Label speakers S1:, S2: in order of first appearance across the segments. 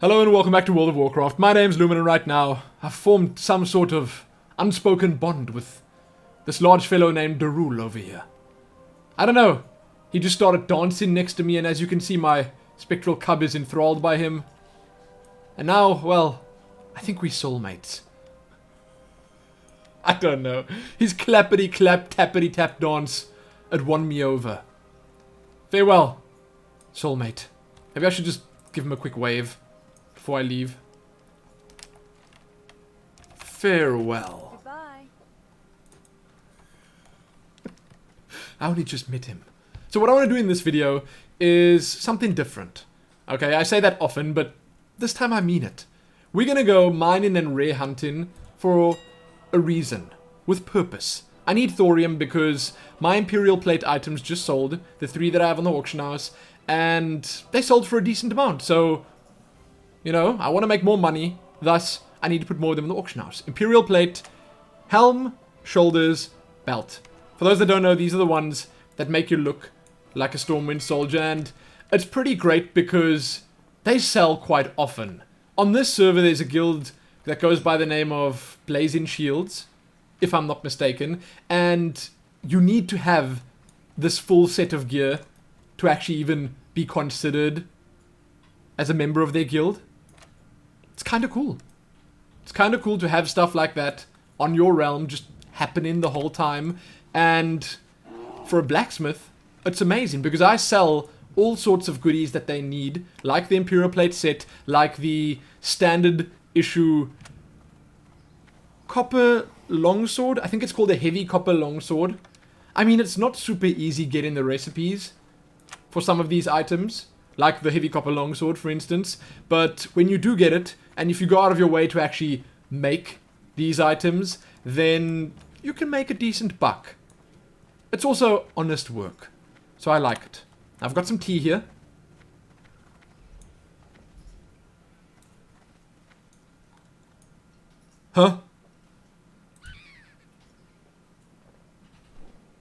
S1: Hello and welcome back to World of Warcraft. My name's Lumin and right now I've formed some sort of unspoken bond with this large fellow named Darul over here. I don't know, he just started dancing next to me and as you can see my spectral cub is enthralled by him. And now, well, I think we're soulmates. I don't know. His clappity clap tappity tap dance had won me over. Farewell, soulmate. Maybe I should just give him a quick wave before I leave. Farewell.
S2: Goodbye.
S1: I only just met him. So what I want to do in this video is something different. Okay, I say that often, but this time I mean it. We're gonna go mining and rare hunting for a reason, with purpose. I need thorium because my Imperial Plate items just sold, the 3 that I have on the auction house, and they sold for a decent amount, so you know, I want to make more money, thus I need to put more of them in the auction house. Imperial Plate, helm, shoulders, belt. For those that don't know, these are the ones that make you look like a Stormwind soldier, and it's pretty great because they sell quite often. On this server there's a guild that goes by the name of Blazing Shields, if I'm not mistaken, and you need to have this full set of gear to actually even be considered as a member of their guild. It's kind of cool. It's kind of cool to have stuff like that on your realm just happening the whole time. And for a blacksmith, it's amazing because I sell all sorts of goodies that they need, like the Imperial Plate set, like the standard issue copper longsword. I think it's called a heavy copper longsword. I mean, it's not super easy getting the recipes for some of these items, like the heavy copper longsword, for instance. But when you do get it, and if you go out of your way to actually make these items, then you can make a decent buck. It's also honest work, so I like it. I've got some tea here. Huh?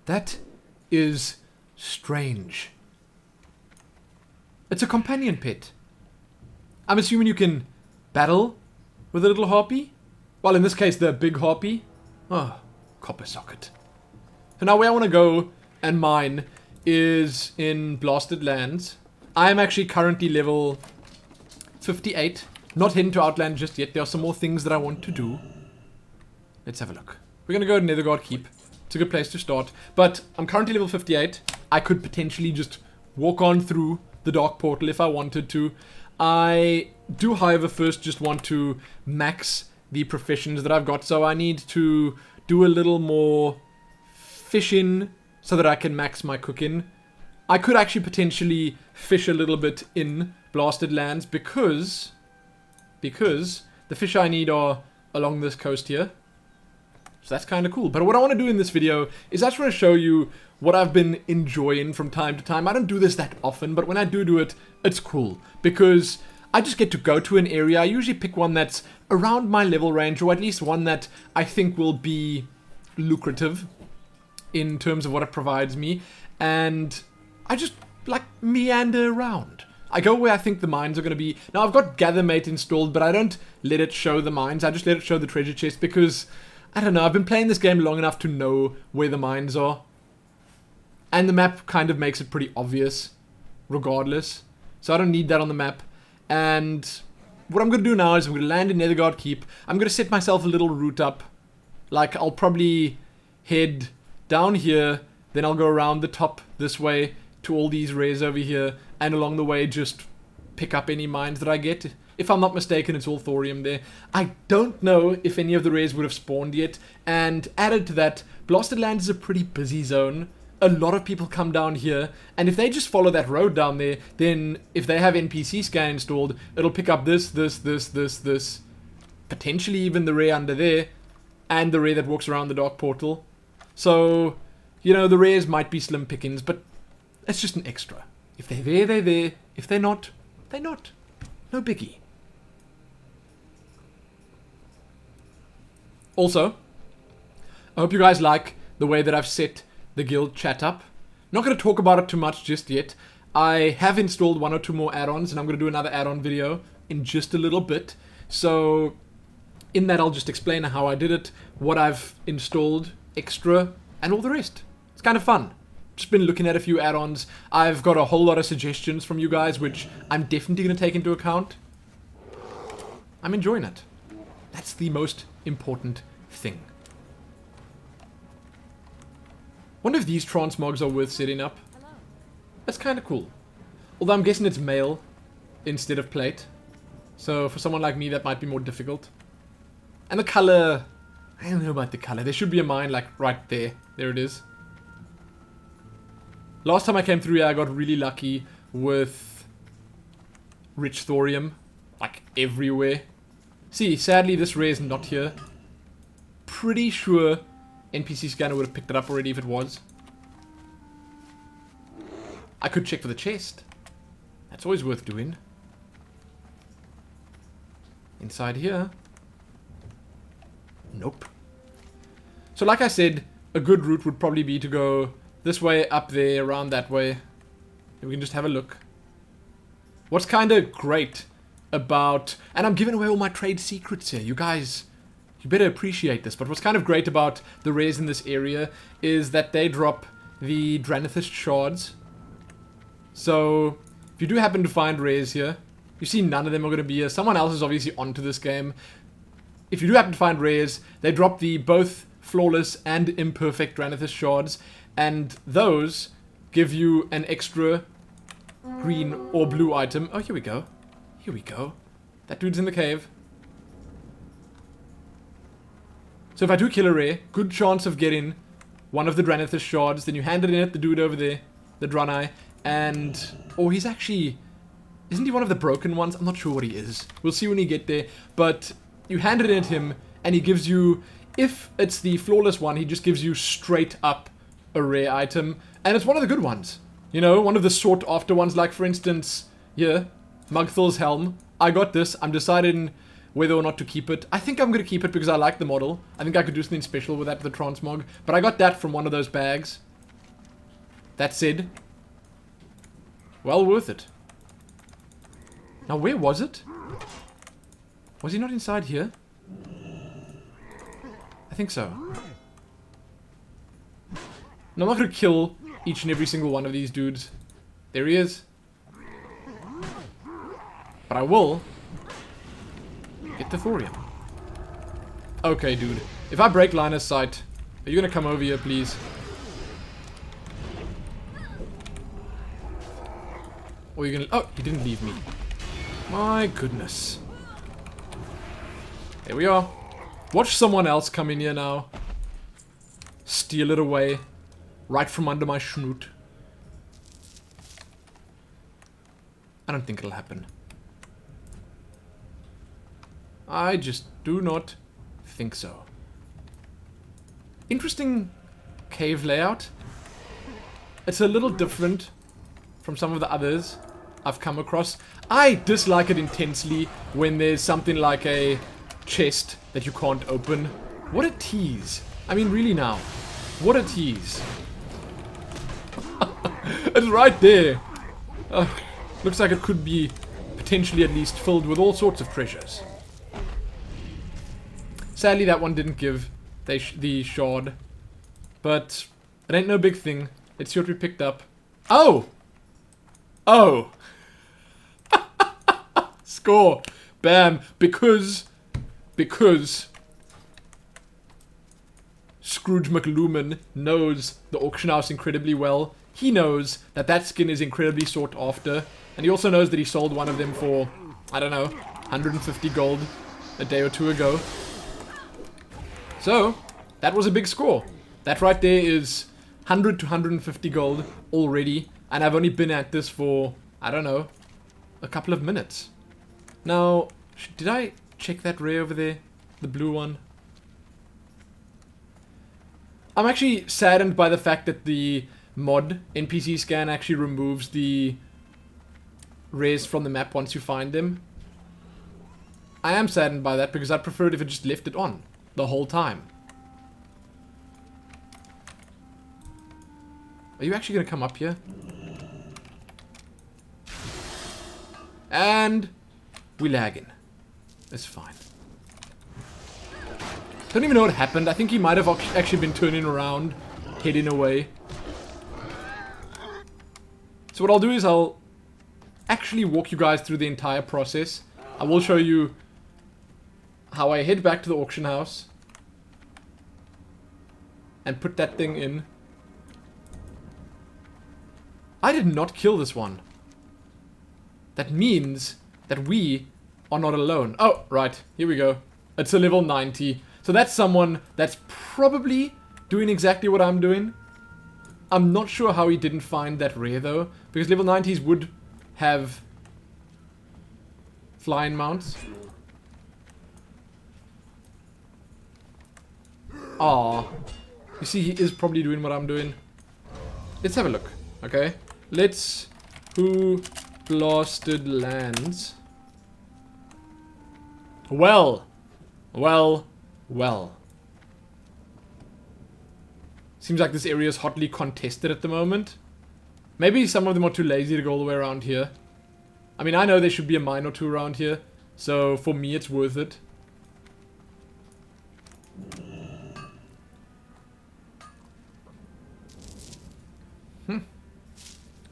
S1: That is strange. It's a companion pet. I'm assuming you can battle with a little harpy? Well, in this case, the big harpy. Oh, copper socket. So now where I want to go and mine is in Blasted Lands. I am actually currently level 58. Not heading to Outland just yet. There are some more things that I want to do. Let's have a look. We're going to go to Netherguard Keep. It's a good place to start. But I'm currently level 58. I could potentially just walk on through the Dark Portal if I wanted to. I do, however, first just want to max the professions that I've got. So I need to do a little more fishing so that I can max my cooking. I could actually potentially fish a little bit in Blasted Lands because the fish I need are along this coast here. So that's kind of cool. But what I want to do in this video is I just want to show you what I've been enjoying from time to time. I don't do this that often, but when I do it, it's cool. Because I just get to go to an area. I usually pick one that's around my level range, or at least one that I think will be lucrative in terms of what it provides me. And I just, like, meander around. I go where I think the mines are going to be. Now, I've got Gathermate installed, but I don't let it show the mines. I just let it show the treasure chest because, I don't know, I've been playing this game long enough to know where the mines are. And the map kind of makes it pretty obvious, regardless. So I don't need that on the map. And what I'm going to do now is I'm going to land in Netherguard Keep. I'm going to set myself a little route up. Like, I'll probably head down here, then I'll go around the top this way to all these rares over here, and along the way just pick up any mines that I get. If I'm not mistaken, it's all thorium there. I don't know if any of the rares would have spawned yet, and added to that, Blasted Lands is a pretty busy zone. A lot of people come down here, and if they just follow that road down there, then if they have NPC scan installed, it'll pick up this, potentially even the rare under there, and the rare that walks around the Dark Portal. So, you know, the rares might be slim pickings, but it's just an extra. If they're there, they're there. If they're not, they're not. No biggie. Also, I hope you guys like the way that I've set the guild chat up. Not going to talk about it too much just yet. I have installed 1 or 2 more add-ons, and I'm going to do another add-on video in just a little bit. So in that I'll just explain how I did it, what I've installed extra, and all the rest. It's kind of fun. Just been looking at a few add-ons. I've got a whole lot of suggestions from you guys, which I'm definitely going to take into account. I'm enjoying it. That's the most important thing. Wonder if these transmogs are worth setting up. That's kind of cool. Although I'm guessing it's mail instead of plate. So for someone like me, that might be more difficult. And the color, I don't know about the color. There should be a mine like right there. There it is. Last time I came through here, I got really lucky with rich thorium. Like everywhere. See, sadly this rare is not here. Pretty sure NPC scanner would have picked it up already if it was. I could check for the chest. That's always worth doing. Inside here. Nope. So like I said, a good route would probably be to go this way, up there, around that way. And we can just have a look. What's kind of great about... And I'm giving away all my trade secrets here. You guys, you better appreciate this. But what's kind of great about the rares in this area is that they drop the Dranethist shards. So, if you do happen to find rares here, you see none of them are going to be here. Someone else is obviously onto this game. If you do happen to find rares, they drop the both flawless and imperfect Dranethist shards. And those give you an extra green or blue item. Oh, here we go. Here we go. That dude's in the cave. So if I do kill a rare, good chance of getting one of the Dranethist shards. Then you hand it in at the dude over there, the Draenei. And... oh, he's actually... isn't he one of the broken ones? I'm not sure what he is. We'll see when we get there. But you hand it in at him, and he gives you... if it's the flawless one, he just gives you straight up a rare item. And it's one of the good ones. You know, one of the sought after ones. Like, for instance, here, Mugthul's Helm. I got this. I'm deciding whether or not to keep it. I think I'm going to keep it because I like the model. I think I could do something special with that, with the transmog. But I got that from one of those bags. That said... well worth it. Now, where was it? Was he not inside here? I think so. No, I'm not going to kill each and every single one of these dudes. There he is. But I will get the thorium. Okay, dude. If I break line of sight, are you going to come over here, please? Or are you going to... oh, he didn't leave me. My goodness. There we are. Watch someone else come in here now. Steal it away. Right from under my schnoot. I don't think it'll happen. I just do not think so. Interesting cave layout. It's a little different from some of the others I've come across. I dislike it intensely when there's something like a chest that you can't open. What a tease. I mean, really now. What a tease. It's right there. Looks like it could be potentially at least filled with all sorts of treasures. Sadly, that one didn't give the shard. But it ain't no big thing. Let's see what we picked up. Oh! Oh! Score! Bam! Because Scrooge McLuman knows the auction house incredibly well. He knows that that skin is incredibly sought after. And he also knows that he sold one of them for, I don't know, 150 gold a day or two ago. So, that was a big score. That right there is 100 to 150 gold already. And I've only been at this for, I don't know, a couple of minutes. Now, did I check that rare over there? The blue one? I'm actually saddened by the fact that the mod NPC scan actually removes the rares from the map once you find them. I am saddened by that because I preferred if it just left it on the whole time. Are you actually going to come up here? And We lagging. It's fine. Don't even know what happened. I think he might have actually been turning around, heading away. So what I'll do is I'll actually walk you guys through the entire process. I will show you how I head back to the auction house and put that thing in. I did not kill this one. That means that we are not alone. Oh, right. Here we go. It's a level 90. So that's someone that's probably doing exactly what I'm doing. I'm not sure how he didn't find that rare though, because level 90s would have flying mounts. Ah, you see, he is probably doing what I'm doing. Let's have a look, okay? Let's... Who blasted lands? Well. Seems like this area is hotly contested at the moment. Maybe some of them are too lazy to go all the way around here. I mean, I know there should be a mine or two around here, so for me it's worth it.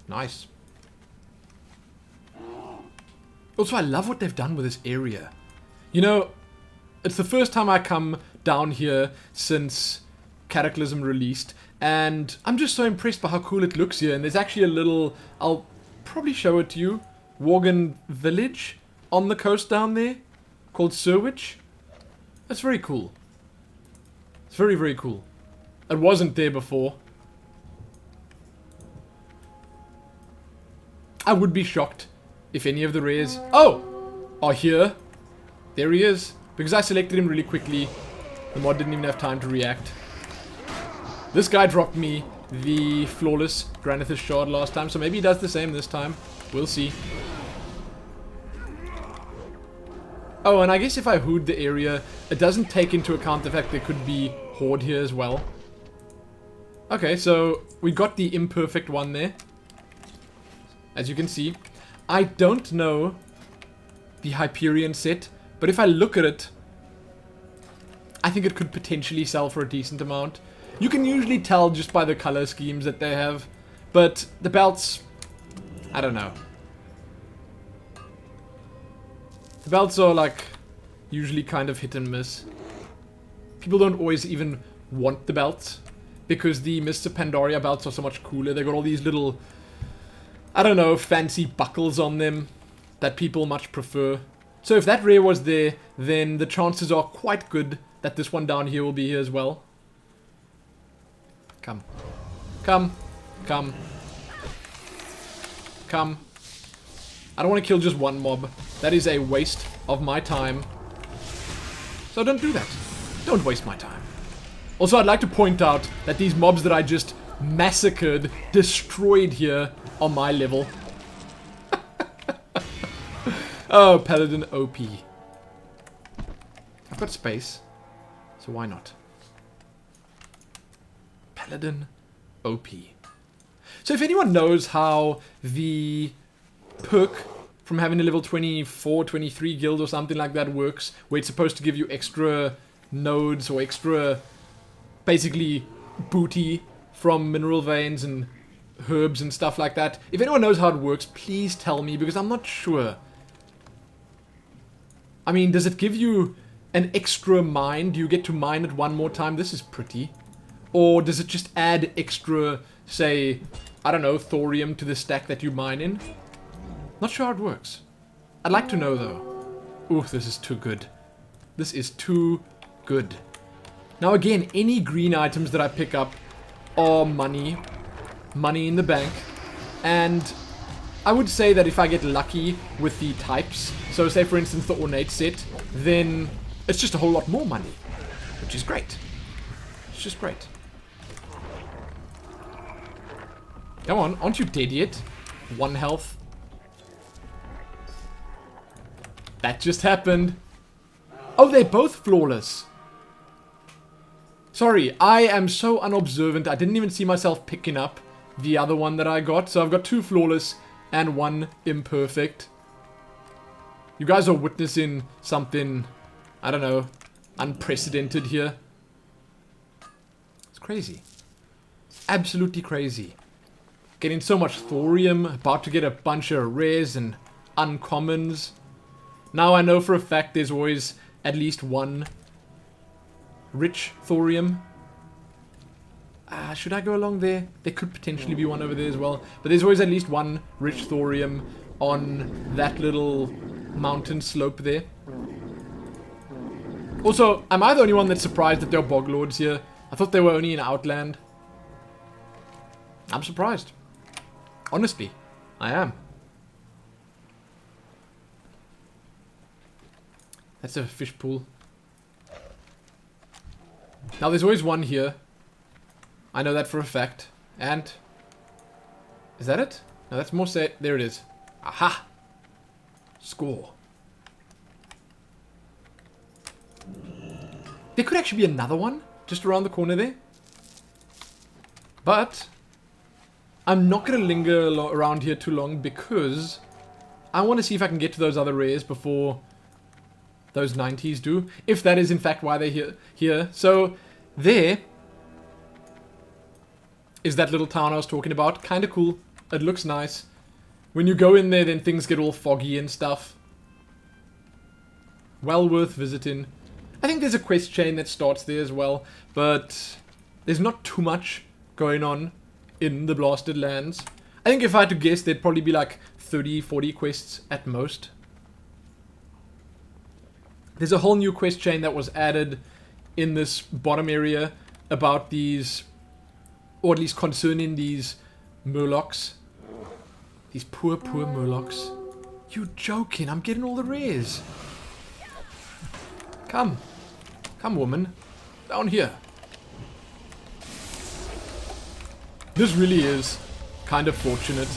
S1: Nice. Also, I love what they've done with this area. You know, it's the first time I come down here since Cataclysm released, and I'm just so impressed by how cool it looks here. And there's actually a little, I'll probably show it to you, Worgen village on the coast down there called Surwich. That's very cool. It's very, very cool. It wasn't there before. I would be shocked if any of the rares are here. There he is. Because I selected him really quickly, the mod didn't even have time to react. This guy dropped me the flawless Granithus shard last time, so maybe he does the same this time. We'll see. Oh, and I guess if I hood the area, it doesn't take into account the fact there could be horde here as well. Okay, so we got the imperfect one there. As you can see. I don't know the Hyperion set, but if I look at it, I think it could potentially sell for a decent amount. You can usually tell just by the color schemes that they have, but the belts, I don't know. The belts are like usually kind of hit and miss. People don't always even want the belts because the Mists of Pandaria belts are so much cooler. They got all these little, I don't know, fancy buckles on them that people much prefer. So if that rare was there, then the chances are quite good that this one down here will be here as well. Come. Come. Come. Come. I don't want to kill just one mob. That is a waste of my time. So don't do that. Don't waste my time. Also, I'd like to point out that these mobs that I just massacred, destroyed here, on my level. Oh, Paladin OP. I've got space, so why not? Paladin OP. So if anyone knows how the perk from having a level 24, 23 guild or something like that works, where it's supposed to give you extra nodes or extra, basically, booty from mineral veins and herbs and stuff like that. If anyone knows how it works, please tell me, because I'm not sure. I mean, does it give you an extra mine? Do you get to mine it one more time? This is pretty. Or does it just add extra, say, I don't know, thorium to the stack that you mine in? Not sure how it works. I'd like to know, though. Ooh, this is too good. This is too good. Now again, any green items that I pick up are money. Money in the bank. And I would say that if I get lucky with the types, so say for instance the ornate set, then it's just a whole lot more money. Which is great. It's just great. Come on, aren't you dead yet? 1 health. That just happened. Oh, they're both flawless. Sorry, I am so unobservant. I didn't even see myself picking up the other one that I got. So I've got 2 flawless and 1 imperfect. You guys are witnessing something, I don't know, unprecedented here. It's crazy. Absolutely crazy. Getting so much thorium, about to get a bunch of rares and uncommons. Now I know for a fact there's always at least one rich thorium. Should I go along there? There could potentially be one over there as well. But there's always at least one rich thorium on that little mountain slope there. Also, am I the only one that's surprised that there are bog lords here? I thought they were only in Outland. I'm surprised. Honestly, I am. That's a fish pool. Now there's always one here. I know that for a fact. And... is that it? No, that's more say. There it is. Aha! Score. There could actually be another one just around the corner there. But I'm not going to linger around here too long because I want to see if I can get to those other rares before those 90s do. If that is in fact why they're here. So there is that little town I was talking about. Kind of cool. It looks nice. When you go in there, then things get all foggy and stuff. Well worth visiting. I think there's a quest chain that starts there as well, but there's not too much going on in the Blasted Lands. I think if I had to guess, there'd probably be like 30, 40 quests at most. There's a whole new quest chain that was added in this bottom area about these, or at least concerning these Murlocs. These poor, poor Murlocs. You joking? I'm getting all the rares. Come. Come, woman. Down here. This really is kind of fortunate.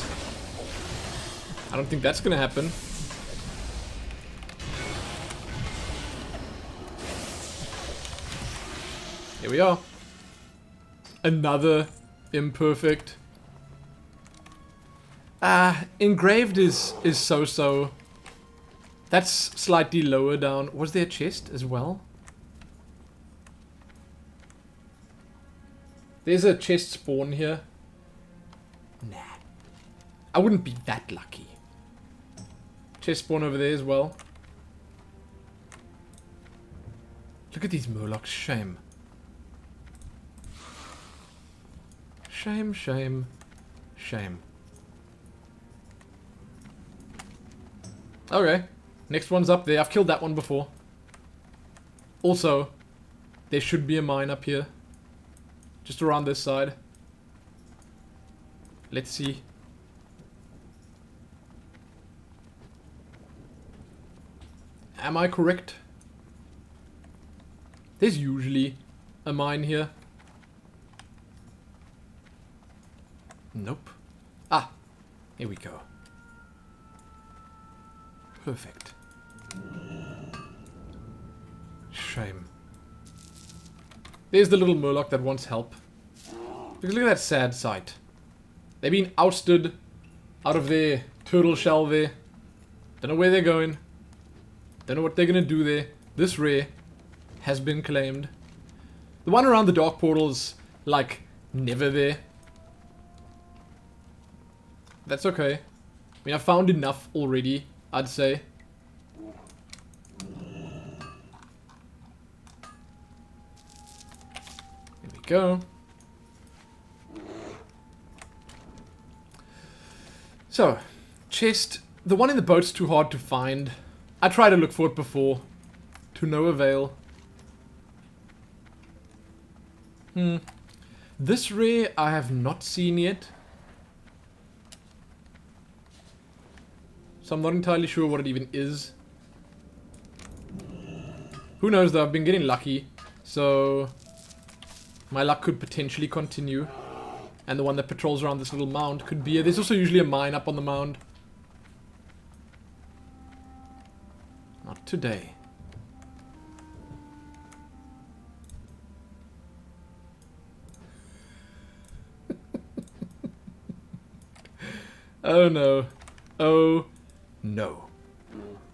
S1: I don't think that's gonna happen. Here we are. Another imperfect. Engraved is so-so. That's slightly lower down. Was there a chest as well? There's a chest spawn here. Nah. I wouldn't be that lucky. Chest spawn over there as well. Look at these Murlocs. Shame. Shame, shame, shame. Okay. Next one's up there. I've killed that one before. Also, there should be a mine up here. Just around this side. Let's see. Am I correct? There's usually a mine here. Nope. Ah, here we go. Perfect. Shame. There's the little Murloc that wants help. Look at that sad sight. They've been ousted out of their turtle shell there. Don't know where they're going. Don't know what they're gonna do there. This rare has been claimed. The one around the dark portal's like never there. That's okay. I mean, I found enough already, I'd say. There we go. So, chest. The one in the boat's too hard to find. I tried to look for it before. To no avail. This rare I have not seen yet. So I'm not entirely sure what it even is. Who knows though, I've been getting lucky. So my luck could potentially continue. And the one that patrols around this little mound could be... There's also usually a mine up on the mound. Not today. Oh no. Oh no.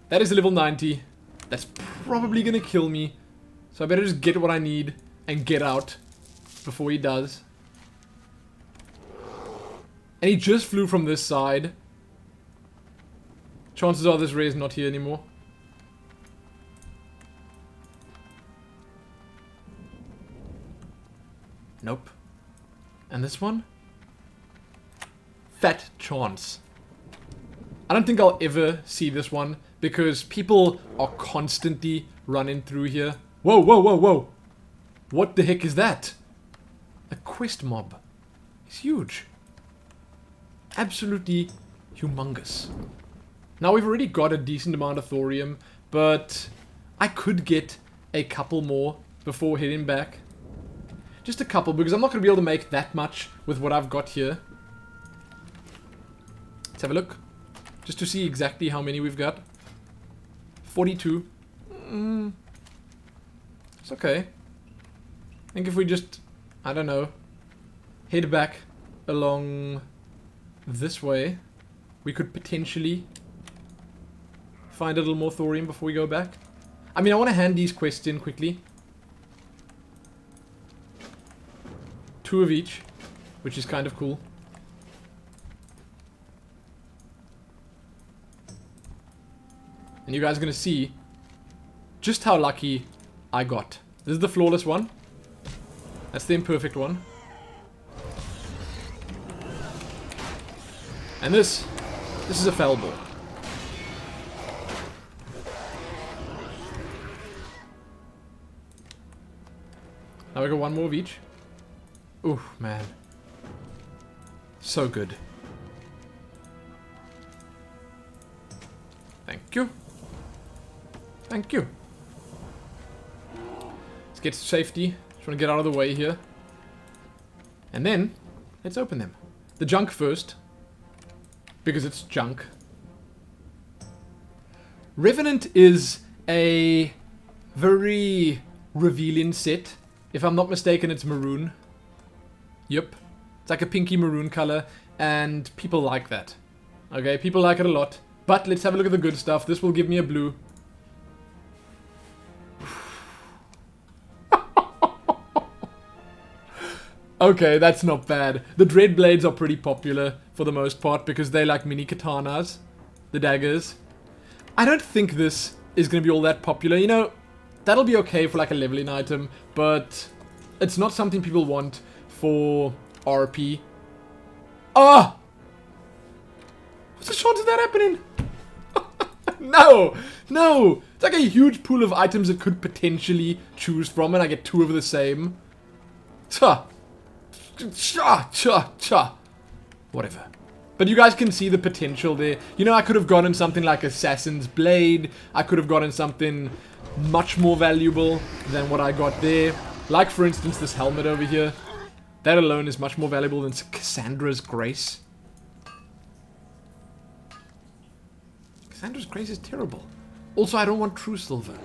S1: That is a level 90. That's probably gonna kill me. So I better just get what I need and get out before he does. And he just flew from this side. Chances are this ray is not here anymore. Nope. And this one? Fat chance. I don't think I'll ever see this one because people are constantly running through here. Whoa, whoa, whoa, whoa. What the heck is that? A quest mob. It's huge. Absolutely humongous. Now we've already got a decent amount of thorium, but I could get a couple more before heading back. Just a couple, because I'm not going to be able to make that much with what I've got here. Let's have a look. Just to see exactly how many we've got. 42. It's okay. I think if we just, I don't know, head back along this way, we could potentially find a little more thorium before we go back. I mean, I want to hand these quests in quickly. 2 of each, which is kind of cool. And you guys are going to see just how lucky I got. This is the flawless one. That's the imperfect one. And this is a fell ball. Now we got 1 more of each. Ooh, man. So good. Thank you. Thank you. Let's get to safety. Just want to get out of the way here. And then, let's open them. The junk first. Because it's junk. Revenant is a very revealing set. If I'm not mistaken, it's maroon. Yep. It's like a pinky maroon color. And people like that. Okay, people like it a lot. But let's have a look at the good stuff. This will give me a blue. Okay, that's not bad. The dread blades are pretty popular for the most part because they're like mini katanas. The daggers. I don't think this is going to be all that popular. You know, that'll be okay for like a leveling item, but it's not something people want for RP. Ah! What's the chance of that happening? No! No! It's like a huge pool of items that could potentially choose from, and I get 2 of the same. Cha! Cha! Cha! Cha! Whatever. But you guys can see the potential there. You know, I could have gotten something like Assassin's Blade. I could have gotten something much more valuable than what I got there. Like, for instance, this helmet over here. That alone is much more valuable than Cassandra's Grace. Cassandra's Grace is terrible. Also, I don't want true silver.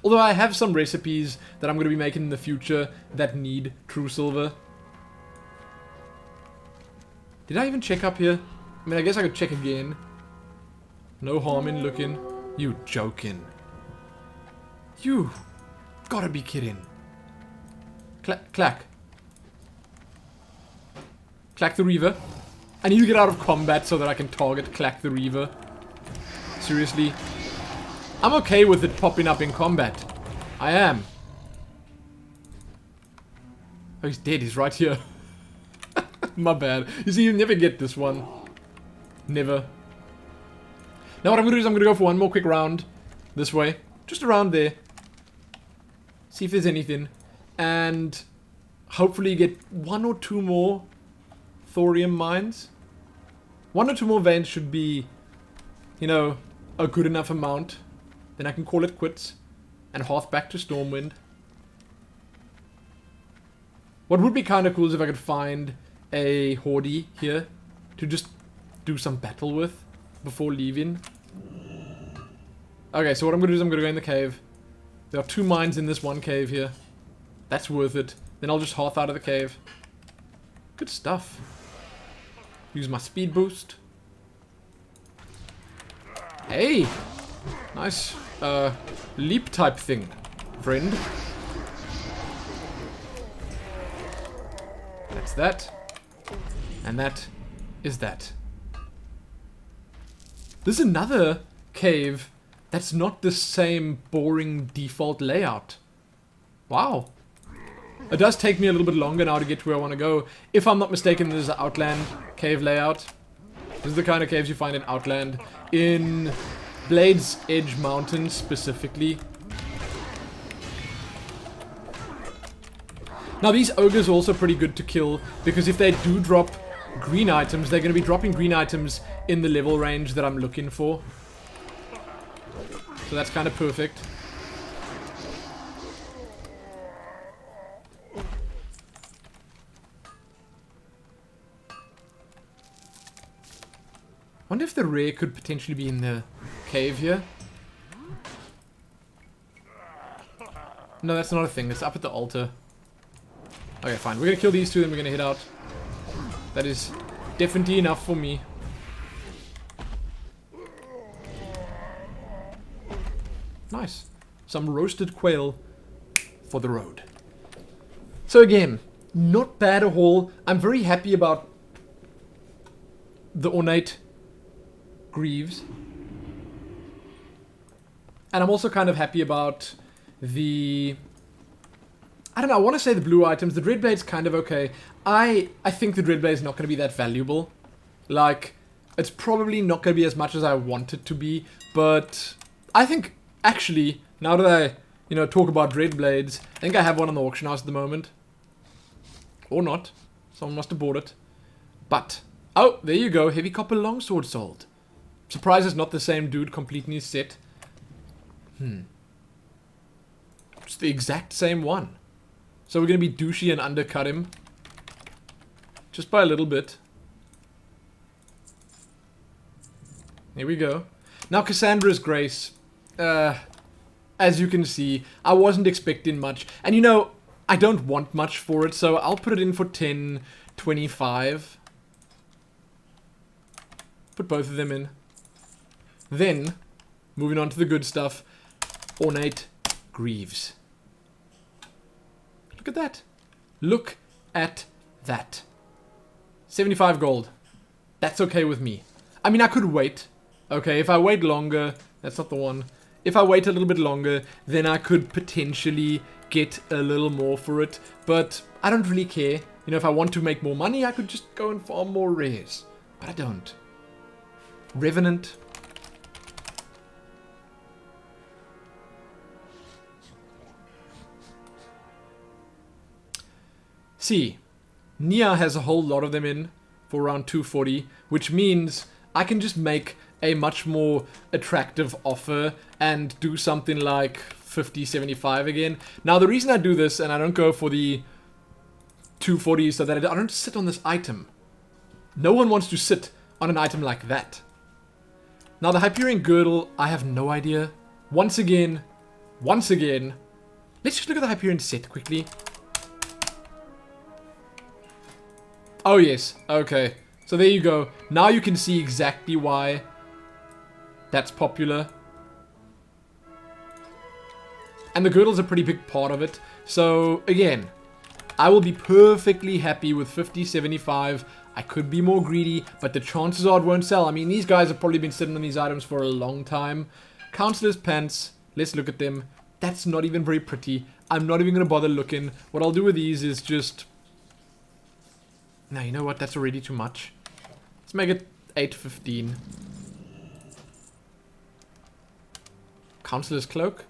S1: Although I have some recipes that I'm going to be making in the future that need true silver. Did I even check up here? I mean, I guess I could check again. No harm in looking. You joking. You gotta be kidding. Clack. Clack the Reaver. I need to get out of combat so that I can target Clack the Reaver. Seriously. I'm okay with it popping up in combat. I am. Oh, he's dead. He's right here. My bad. You see, you never get this one. Never. Now what I'm going to do is I'm going to go for one more quick round. This way. Just around there. See if there's anything. And hopefully get 1 or 2 more thorium mines. 1 or 2 more veins should be, you know, a good enough amount. Then I can call it quits. And hearth back to Stormwind. What would be kind of cool is if I could find a Horde here to just do some battle with before leaving. Okay, so what I'm going to do is I'm going to go in the cave. There are 2 mines in this one cave here. That's worth it. Then I'll just hearth out of the cave. Good stuff. Use my speed boost. Hey! Nice. Leap type thing, friend. That's that. And that is that. There's another cave that's not the same boring default layout. Wow. It does take me a little bit longer now to get to where I want to go. If I'm not mistaken, there's an Outland cave layout. This is the kind of caves you find in Outland. In Blade's Edge Mountains specifically. Now these ogres are also pretty good to kill, because if they do drop green items, they're going to be dropping green items in the level range that I'm looking for. So that's kind of perfect. Wonder if the rare could potentially be in the cave here. No, that's not a thing. It's up at the altar. Okay, fine. We're gonna kill these two, then we're gonna head out. That is definitely enough for me. Nice. Some roasted quail for the road. So again, not bad at all. I'm very happy about the ornate greaves. And I'm also kind of happy about the... I don't know, I want to say the blue items. The Dreadblade's kind of okay. I think the Dreadblade's not going to be that valuable. Like, it's probably not going to be as much as I want it to be. But I think, actually, now that I, you know, talk about Dreadblades, I think I have one on the auction house at the moment. Or not. Someone must have bought it. But, oh, there you go. Heavy copper longsword sold. Surprised it's not the same dude completing his set. It's the exact same one. So we're going to be douchey and undercut him. Just by a little bit. Here we go. Now Cassandra's Grace. As you can see, I wasn't expecting much. And you know, I don't want much for it, so I'll put it in for 10.25. Put both of them in. Then, moving on to the good stuff. Ornate Greaves. Look at that. Look at that. 75 gold. That's okay with me. I mean, I could wait. Okay, if I wait longer... That's not the one. If I wait a little bit longer, then I could potentially get a little more for it. But I don't really care. You know, if I want to make more money, I could just go and farm more rares. But I don't. Revenant. See, Nia has a whole lot of them in for around 240, which means I can just make a much more attractive offer and do something like 50, 75 again. Now, the reason I do this and I don't go for the 240 is so that I don't sit on this item. No one wants to sit on an item like that. Now, the Hyperion Girdle, I have no idea. Once again, let's just look at the Hyperion set quickly. Oh, yes. Okay. So there you go. Now you can see exactly why that's popular. And the girdle's a pretty big part of it. So, again, I will be perfectly happy with 50, 75. I could be more greedy, but the chances are it won't sell. I mean, these guys have probably been sitting on these items for a long time. Counselor's Pants. Let's look at them. That's not even very pretty. I'm not even going to bother looking. What I'll do with these is just... Now, you know what? That's already too much. Let's make it 8.15. Counselor's Cloak.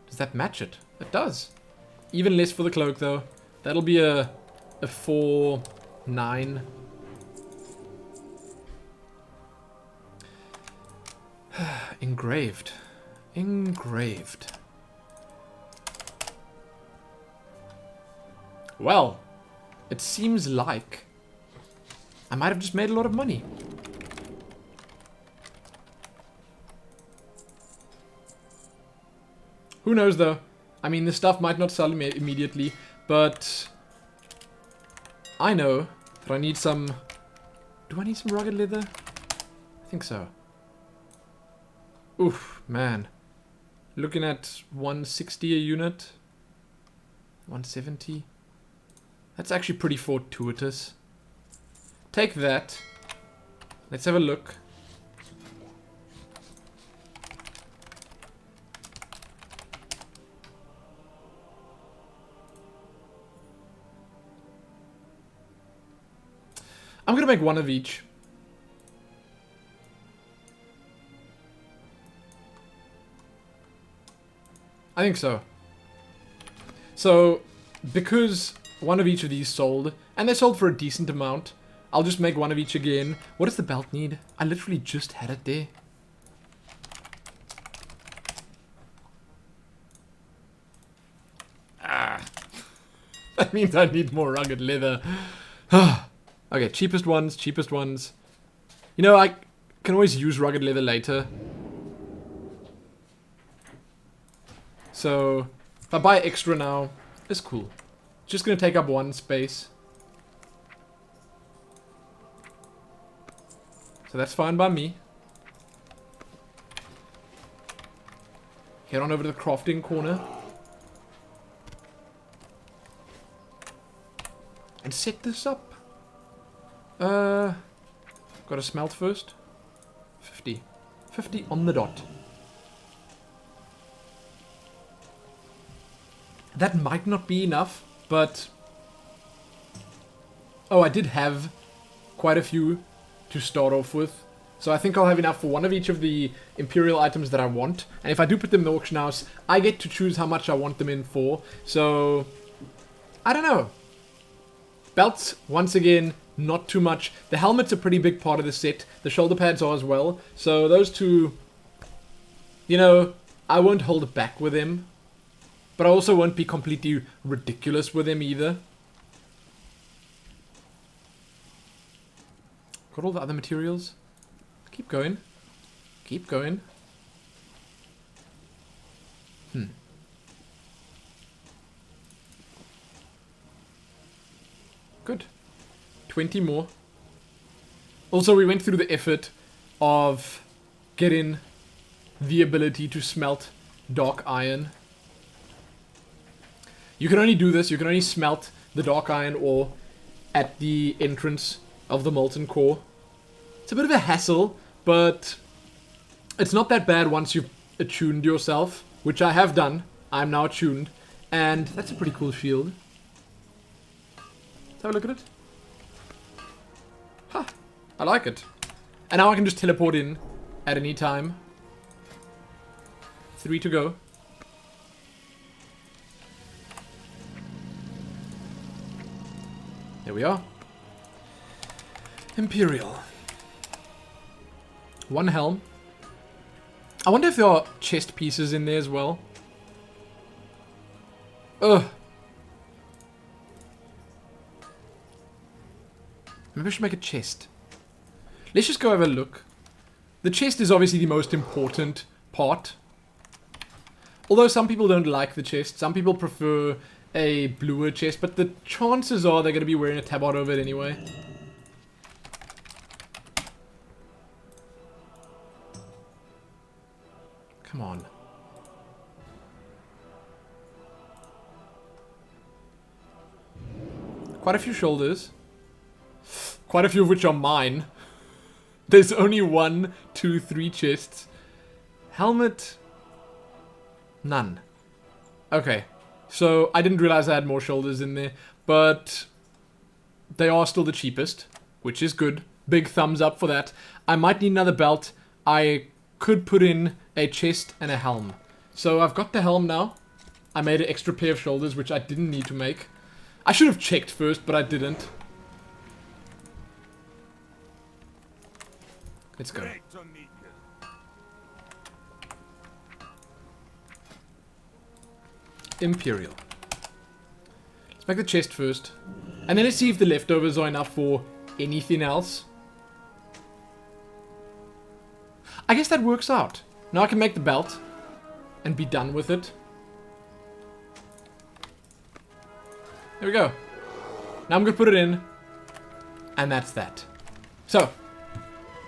S1: Does that match it? It does. Even less for the cloak, though. That'll be a 4.9. Engraved. Engraved. Well, it seems like I might have just made a lot of money. Who knows, though? I mean, this stuff might not sell immediately, but I know that I need some... Do I need some rugged leather? I think so. Oof, man. Looking at 160 a unit. 170. That's actually pretty fortuitous. Take that. Let's have a look. I'm gonna make one of each. I think so. So, because one of each of these sold, and they sold for a decent amount, I'll just make one of each again. What does the belt need? I literally just had it there. Ah. That means I need more rugged leather. Okay, cheapest ones, cheapest ones. You know, I can always use rugged leather later. So, if I buy extra now, it's cool. It's just gonna take up one space. So that's fine by me. Head on over to the crafting corner. And set this up. Gotta smelt first. 50. 50 on the dot. That might not be enough, but... Oh, I did have quite a few to start off with. So I think I'll have enough for one of each of the Imperial items that I want. And if I do put them in the auction house, I get to choose how much I want them in for. So, I don't know. Belts, once again, not too much. The helmet's a pretty big part of the set. The shoulder pads are as well. So those two, you know, I won't hold back with them. But I also won't be completely ridiculous with them either. Got all the other materials. Keep going. Keep going. Good. 20 more. Also, we went through the effort of getting the ability to smelt dark iron. You can only do this, you can only smelt the dark iron ore at the entrance of the molten core. It's a bit of a hassle, but it's not that bad once you've attuned yourself, which I have done. I'm now attuned, and that's a pretty cool shield. Let's have a look at it. Huh, I like it. And now I can just teleport in at any time. 3 to go. There we are. Imperial. 1 helm. I wonder if there are chest pieces in there as well. Ugh. Maybe I should make a chest. Let's just go have a look. The chest is obviously the most important part. Although some people don't like the chest. Some people prefer a bluer chest. But the chances are they're going to be wearing a tabard over it anyway. Come on. Quite a few shoulders. Quite a few of which are mine. There's only 1, 2, 3 chests. Helmet. None. Okay. So, I didn't realize I had more shoulders in there. But they are still the cheapest. Which is good. Big thumbs up for that. I might need another belt. I could put in a chest and a helm. So, I've got the helm now. I made an extra pair of shoulders, which I didn't need to make. I should have checked first, but I didn't. Let's go. Imperial. Let's make the chest first. And then let's see if the leftovers are enough for anything else. I guess that works out. Now I can make the belt and be done with it. There we go. Now I'm going to put it in. And that's that. So,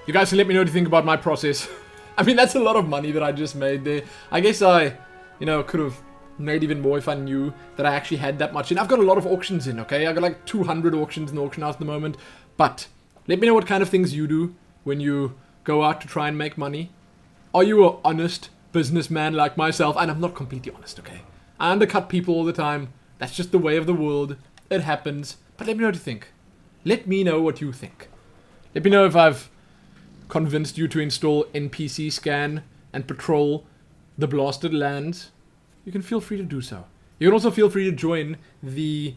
S1: you guys can let me know what you think about my process. I mean, that's a lot of money that I just made there. I guess I, you know, could have made even more if I knew that I actually had that much in. I've got a lot of auctions in, okay? I've got like 200 auctions in the auction house at the moment. But let me know what kind of things you do when you go out to try and make money. Are you an honest businessman like myself? And I'm not completely honest, okay? I undercut people all the time. That's just the way of the world. It happens. But let me know what you think. Let me know what you think. Let me know if I've convinced you to install NPC scan and patrol the blasted lands. You can feel free to do so. You can also feel free to join the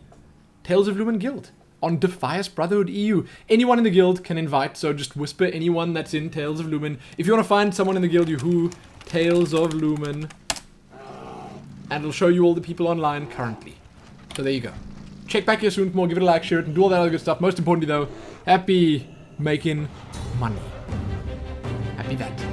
S1: Tales of Lumin Guild on Defias Brotherhood EU. Anyone in the guild can invite, so just whisper anyone that's in Tales of Lumin. If you want to find someone in the guild, you Tales of Lumin, and it'll show you all the people online currently. So there you go. Check back here soon for more, give it a like, share it, and do all that other good stuff. Most importantly though, happy making money. Happy that.